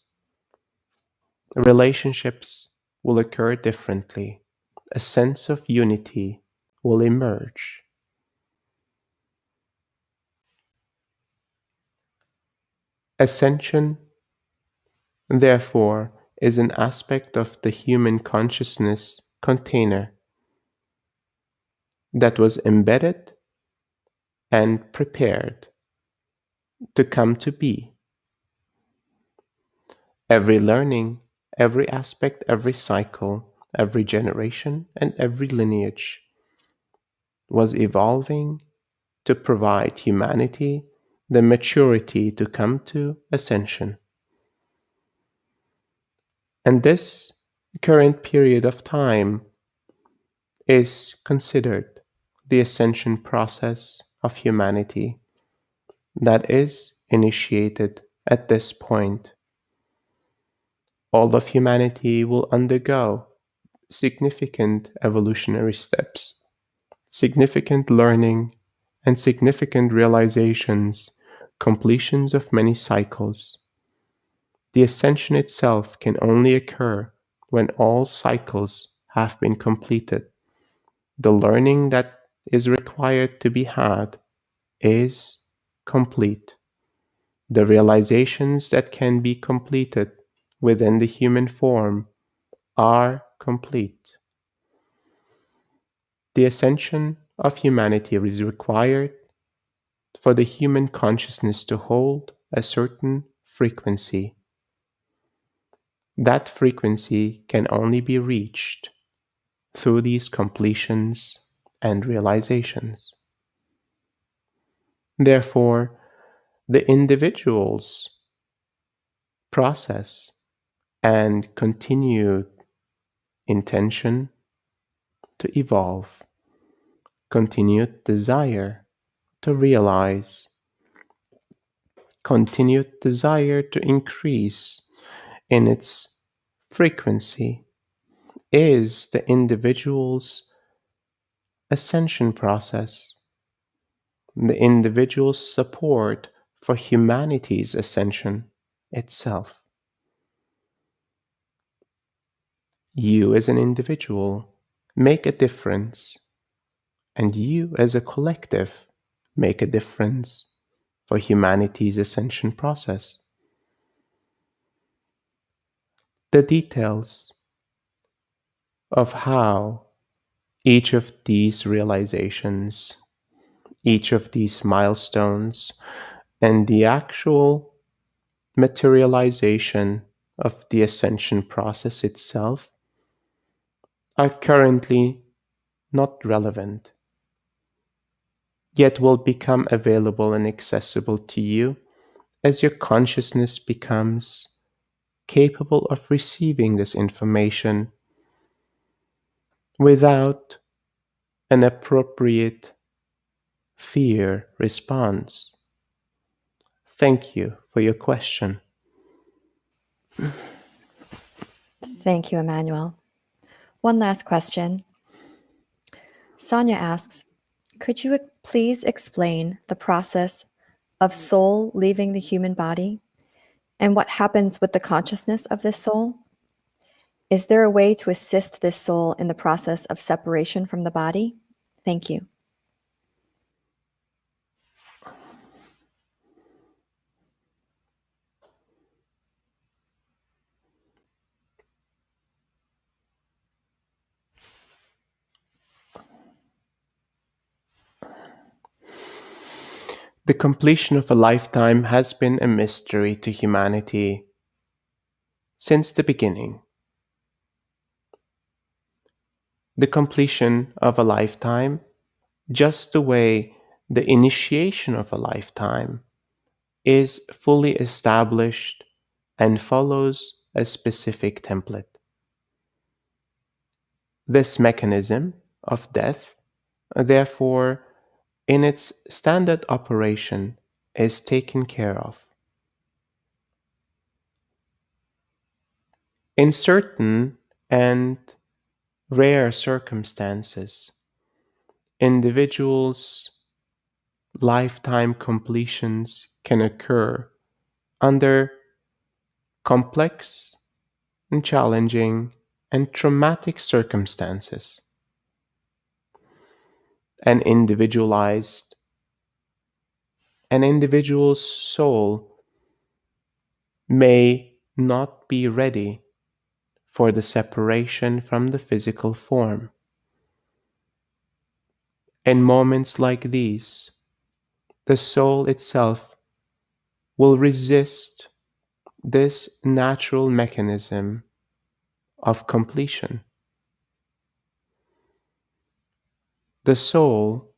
Relationships will occur differently. A sense of unity will emerge. Ascension, therefore, is an aspect of the human consciousness container that was embedded and prepared to come to be. Every learning, every aspect, every cycle, every generation, and every lineage was evolving to provide humanity the maturity to come to ascension. And this current period of time is considered the ascension process of humanity that is initiated at this point. All of humanity will undergo significant evolutionary steps, significant learning, and significant realizations, completions of many cycles. The ascension itself can only occur when all cycles have been completed. The learning that is required to be had is complete. The realizations that can be completed within the human form are complete. The ascension of humanity is required for the human consciousness to hold a certain frequency. That frequency can only be reached through these completions and realizations. Therefore, the individual's process and continued intention to evolve, continued desire to realize, continued desire to increase in its frequency is the individual's ascension process, the individual's support for humanity's ascension itself. You as an individual make a difference, and you as a collective make a difference for humanity's ascension process. The details of how each of these realizations, each of these milestones, and the actual materialization of the ascension process itself are currently not relevant, yet will become available and accessible to you as your consciousness becomes capable of receiving this information without an appropriate fear response. Thank you for your question. Thank you, Emmanuel. One last question. Sonia asks, could you please explain the process of soul leaving the human body and what happens with the consciousness of this soul? Is there a way to assist this soul in the process of separation from the body? Thank you. The completion of a lifetime has been a mystery to humanity since the beginning. The completion of a lifetime, just the way the initiation of a lifetime is fully established and follows a specific template. This mechanism of death, therefore, in its standard operation, is taken care of. In certain and rare circumstances, individuals' lifetime completions can occur under complex and challenging and traumatic circumstances. An individualized, an individual's soul may not be ready for the separation from the physical form. In moments like these, the soul itself will resist this natural mechanism of completion. The soul,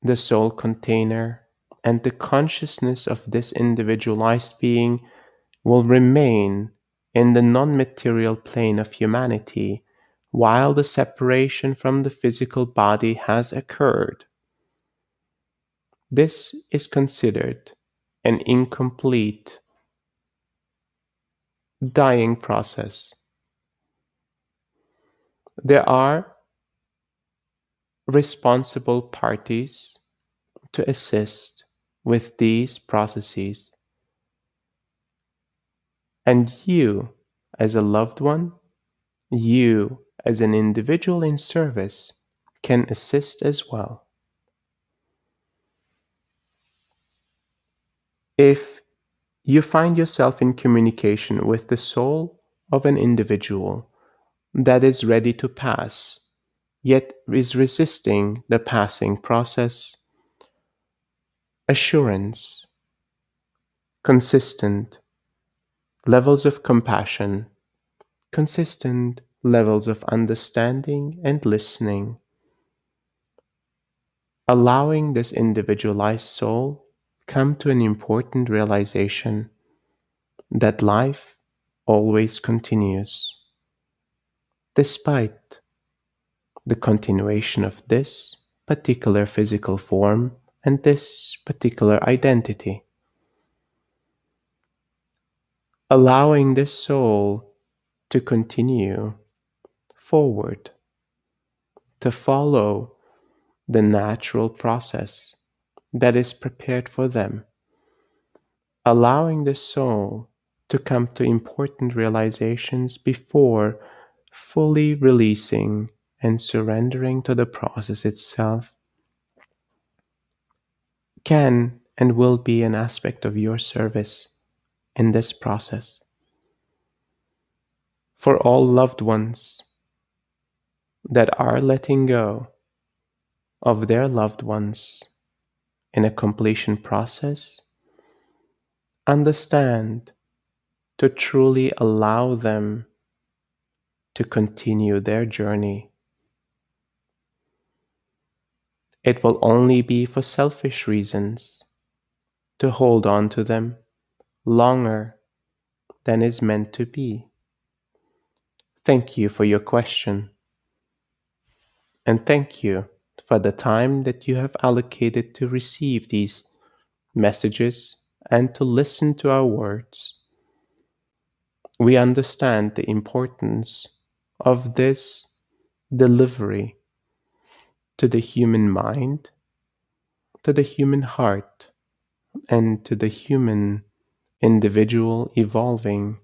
the soul container, and the consciousness of this individualized being will remain in the non material plane of humanity while the separation from the physical body has occurred. This is considered an incomplete dying process. There are responsible parties to assist with these processes, and you, as a loved one, you, as an individual in service, can assist as well. If you find yourself in communication with the soul of an individual that is ready to pass, yet is resisting the passing process, assurance, consistent levels of compassion, consistent levels of understanding and listening, allowing this individualized soul come to an important realization that life always continues, despite the continuation of this particular physical form and this particular identity. Allowing this soul to continue forward, to follow the natural process that is prepared for them, allowing the soul to come to important realizations before fully releasing and surrendering to the process itself can and will be an aspect of your service in this process. For all loved ones that are letting go of their loved ones in a completion process, understand to truly allow them to continue their journey. It will only be for selfish reasons to hold on to them longer than is meant to be. Thank you for your question, and thank you for the time that you have allocated to receive these messages and to listen to our words. We understand the importance of this delivery to the human mind, to the human heart, and to the human individual evolving.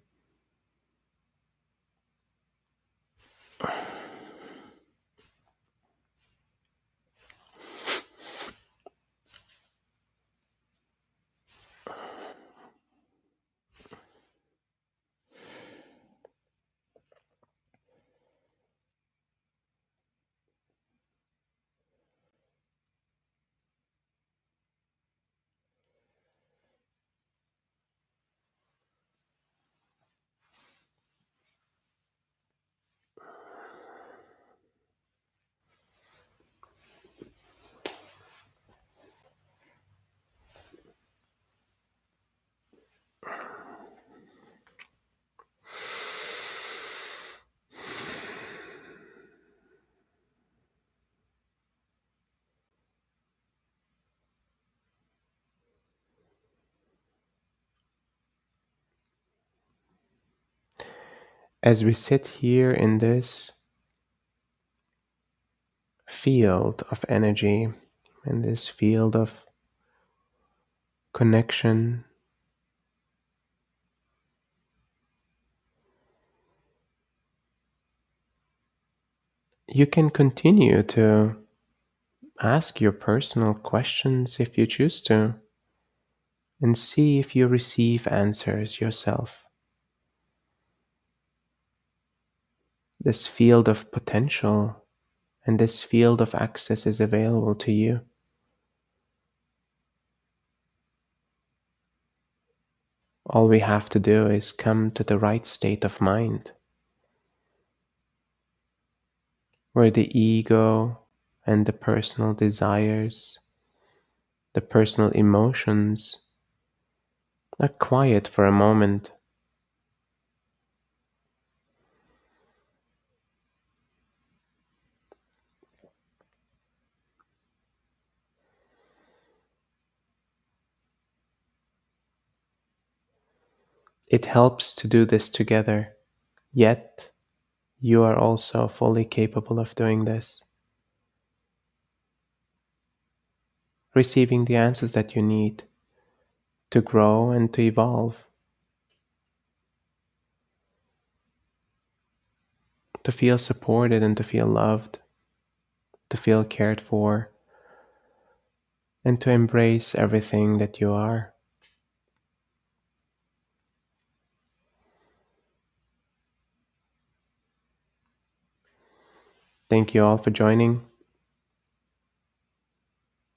as we sit here in this field of energy, in this field of connection, you can continue to ask your personal questions if you choose to, and see if you receive answers yourself. This field of potential and this field of access is available to you. All we have to do is come to the right state of mind, where the ego and the personal desires, the personal emotions are quiet for a moment. It helps to do this together, yet you are also fully capable of doing this, receiving the answers that you need to grow and to evolve, to feel supported and to feel loved, to feel cared for, and to embrace everything that you are. Thank you all for joining.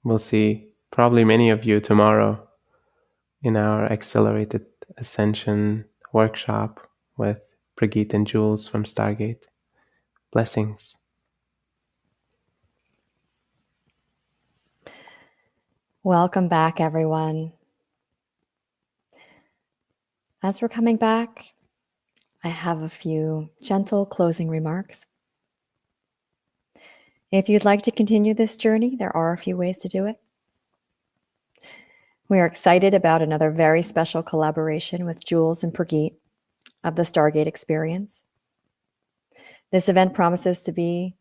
We'll see probably many of you tomorrow in our Accelerated Ascension workshop with Brigitte and Jules from Stargate. Blessings. Welcome back, everyone. As we're coming back, I have a few gentle closing remarks. If you'd like to continue this journey, there are a few ways to do it. We are excited about another very special collaboration with Jules and Brigitte of the Stargate Experience. This event promises to be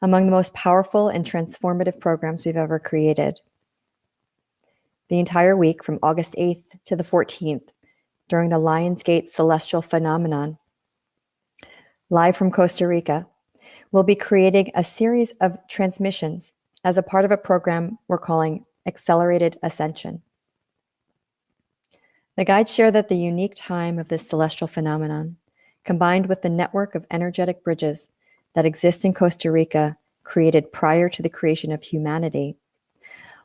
among the most powerful and transformative programs we've ever created. The entire week from August 8th to the 14th, during the Lionsgate Celestial Phenomenon, live from Costa Rica, we'll be creating a series of transmissions as a part of a program we're calling Accelerated Ascension. The guides share that the unique time of this celestial phenomenon, combined with the network of energetic bridges that exist in Costa Rica, created prior to the creation of humanity,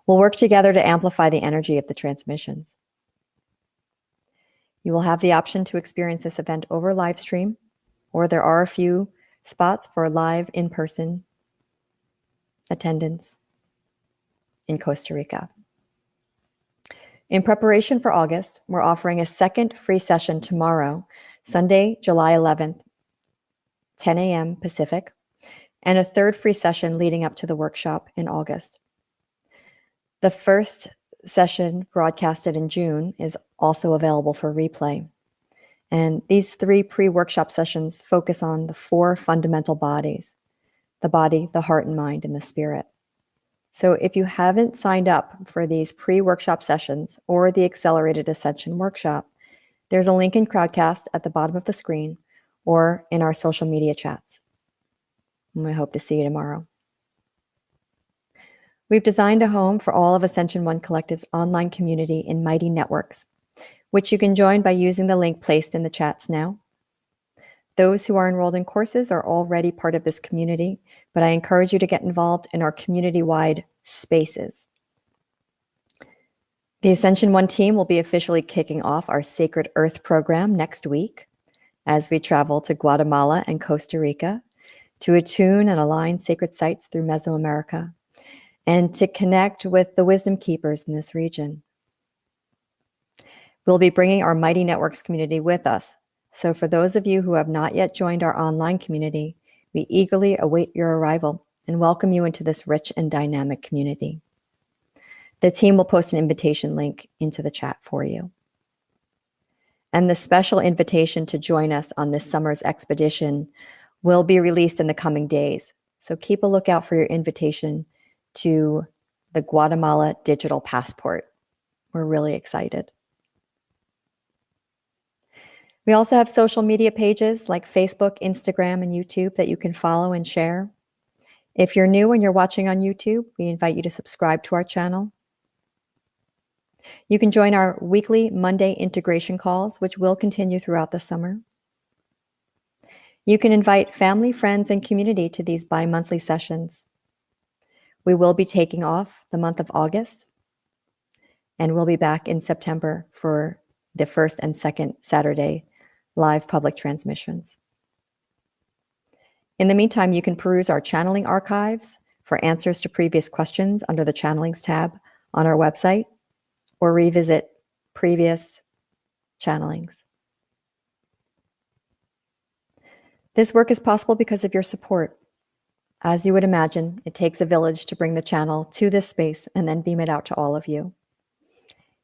will work together to amplify the energy of the transmissions. You will have the option to experience this event over live stream, or there are a few spots for live in-person attendance in Costa Rica. In preparation for August, we're offering a second free session tomorrow, Sunday, July 11th, 10 a.m. Pacific, and a third free session leading up to the workshop in August. The first session, broadcasted in June, is also available for replay. And these 3 pre-workshop sessions focus on the 4 fundamental bodies: the body, the heart and mind, and the spirit. So if you haven't signed up for these pre-workshop sessions or the Accelerated Ascension workshop, there's a link in Crowdcast at the bottom of the screen or in our social media chats. And I hope to see you tomorrow. We've designed a home for all of Ascension One Collective's online community in Mighty Networks, which you can join by using the link placed in the chats now. Those who are enrolled in courses are already part of this community, but I encourage you to get involved in our community-wide spaces. The Ascension One team will be officially kicking off our Sacred Earth program next week as we travel to Guatemala and Costa Rica to attune and align sacred sites through Mesoamerica and to connect with the wisdom keepers in this region. We'll be bringing our Mighty Networks community with us. So for those of you who have not yet joined our online community, we eagerly await your arrival and welcome you into this rich and dynamic community. The team will post an invitation link into the chat for you. And the special invitation to join us on this summer's expedition will be released in the coming days. So keep a lookout for your invitation to the Guatemala Digital Passport. We're really excited. We also have social media pages like Facebook, Instagram, and YouTube that you can follow and share. If you're new and you're watching on YouTube, we invite you to subscribe to our channel. You can join our weekly Monday integration calls, which will continue throughout the summer. You can invite family, friends, and community to these bi-monthly sessions. We will be taking off the month of August, and we'll be back in September for the first and second Saturday live public transmissions. In the meantime, you can peruse our channeling archives for answers to previous questions under the Channelings tab on our website, or revisit previous channelings. This work is possible because of your support. As you would imagine, it takes a village to bring the channel to this space and then beam it out to all of you.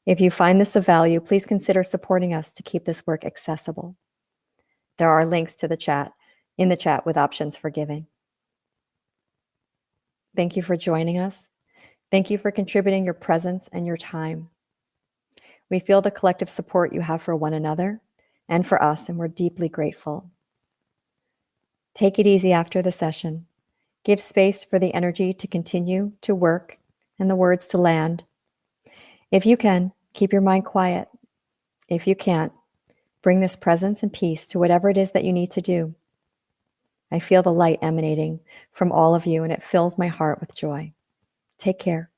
If you find this of value, please consider supporting us to keep this work accessible. There are links to the chat in the chat with options for giving. Thank you for joining us. Thank you for contributing your presence and your time. We feel the collective support you have for one another and for us, and we're deeply grateful. Take it easy after the session. Give space for the energy to continue to work and the words to land. If you can, keep your mind quiet. If you can't, bring this presence and peace to whatever it is that you need to do. I feel the light emanating from all of you, and it fills my heart with joy. Take care.